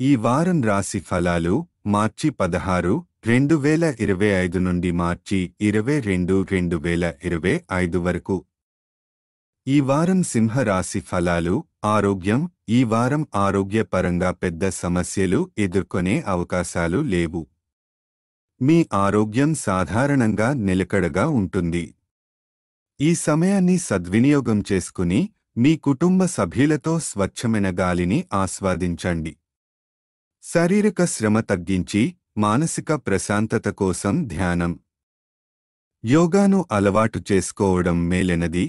ఈ వారం రాశి ఫలాలు మార్చి 16, 2025 నుండి మార్చి 22, 2025 వరకు. ఈ వారం సింహ రాశి ఫలాలు. ఆరోగ్యం. ఈ వారం ఆరోగ్యపరంగా పెద్ద సమస్యలు ఎదుర్కొనే అవకాశాలు లేవు. మీ ఆరోగ్యం సాధారణంగా నిలకడగా ఉంటుంది. ఈ సమయాన్ని సద్వినియోగం చేసుకుని మీ కుటుంబ సభ్యులతో స్వచ్ఛమైన గాలిని ఆస్వాదించండి. శారీరక శ్రమ తగ్గించి మానసిక ప్రశాంతత కోసం ధ్యానం, యోగాను అలవాటు చేసుకోవడం మేలైనది.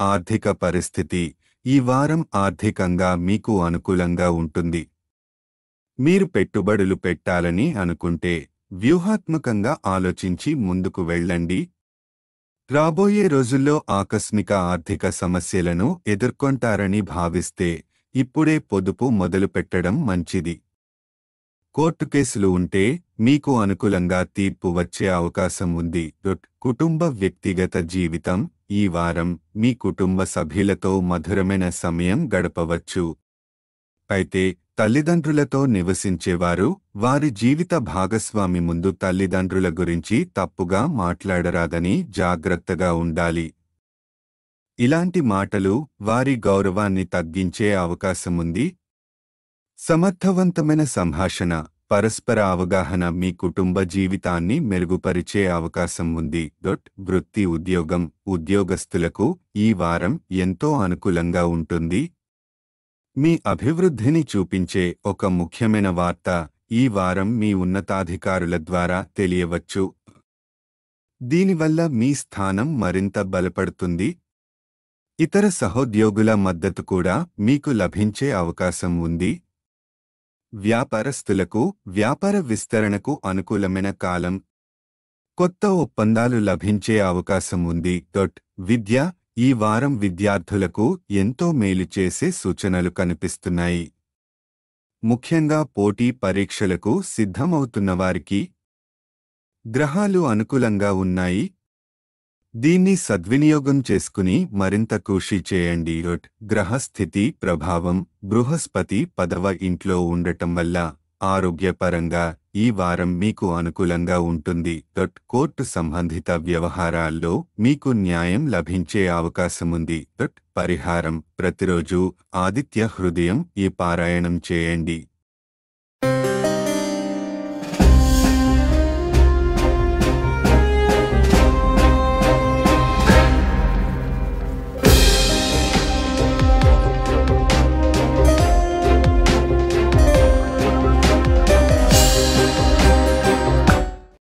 ఆర్థిక పరిస్థితి. ఈ వారం ఆర్థికంగా మీకు అనుకూలంగా ఉంటుంది. మీరు పెట్టుబడులు పెట్టాలని అనుకుంటే వ్యూహాత్మకంగా ఆలోచించి ముందుకు వెళ్ళండి. రాబోయే రోజుల్లో ఆకస్మిక ఆర్థిక సమస్యలను ఎదుర్కొంటారని భావిస్తే ఇప్పుడే పొదుపు మొదలుపెట్టడం మంచిది. కోర్టు కేసులు ఉంటే మీకు అనుకూలంగా తీర్పు వచ్చే అవకాశం ఉంది. కుటుంబ వ్యక్తిగత జీవితం. ఈ వారం మీ కుటుంబ సభ్యులతో మధురమైన సమయం గడపవచ్చు. అయితే తల్లిదండ్రులతో నివసించేవారు వారి జీవిత భాగస్వామి ముందు తల్లిదండ్రుల గురించి తప్పుగా మాట్లాడరాదని జాగ్రత్తగా ఉండాలి. ఇలాంటి మాటలు వారి గౌరవాన్ని తగ్గించే అవకాశముంది. సమర్థవంతమైన సంభాషణ, పరస్పర అవగాహన మీ కుటుంబ జీవితాన్ని మెరుగుపరిచే అవకాశం ఉంది. వృత్తి ఉద్యోగం. ఉద్యోగస్తులకు ఈ వారం ఎంతో అనుకూలంగా ఉంటుంది. మీ అభివృద్ధిని చూపించే ఒక ముఖ్యమైన వార్త ఈ వారం మీ ఉన్నతాధికారుల ద్వారా తెలియవచ్చు. దీనివల్ల మీ స్థానం మరింత బలపడుతుంది. ఇతర సహోద్యోగుల మద్దతు కూడా మీకు లభించే అవకాశం ఉంది. వ్యాపారస్తులకు వ్యాపార విస్తరణకు అనుకూలమైన కాలం. కొత్త ఒప్పందాలు లభించే అవకాశం ఉంది. విద్య. ఈ వారం విద్యార్థులకు ఎంతో మేలు చేసే సూచనలు కనిపిస్తున్నాయి. ముఖ్యంగా పోటీ పరీక్షలకు సిద్ధమవుతున్నవారికి గ్రహాలు అనుకూలంగా ఉన్నాయి. దీన్ని సద్వినియోగం చేసుకుని మరింత కృషి చేయండి. గ్రహస్థితి ప్రభావం. బృహస్పతి 10వ ఇంట్లో ఉండటం వల్ల ఆరోగ్యపరంగా ఈ వారం మీకు అనుకూలంగా ఉంటుంది. కోర్టు సంబంధిత వ్యవహారాల్లో మీకు న్యాయం లభించే అవకాశముంది. పరిహారం. ప్రతిరోజు ఆదిత్య హృదయం ఈ పారాయణం చేయండి.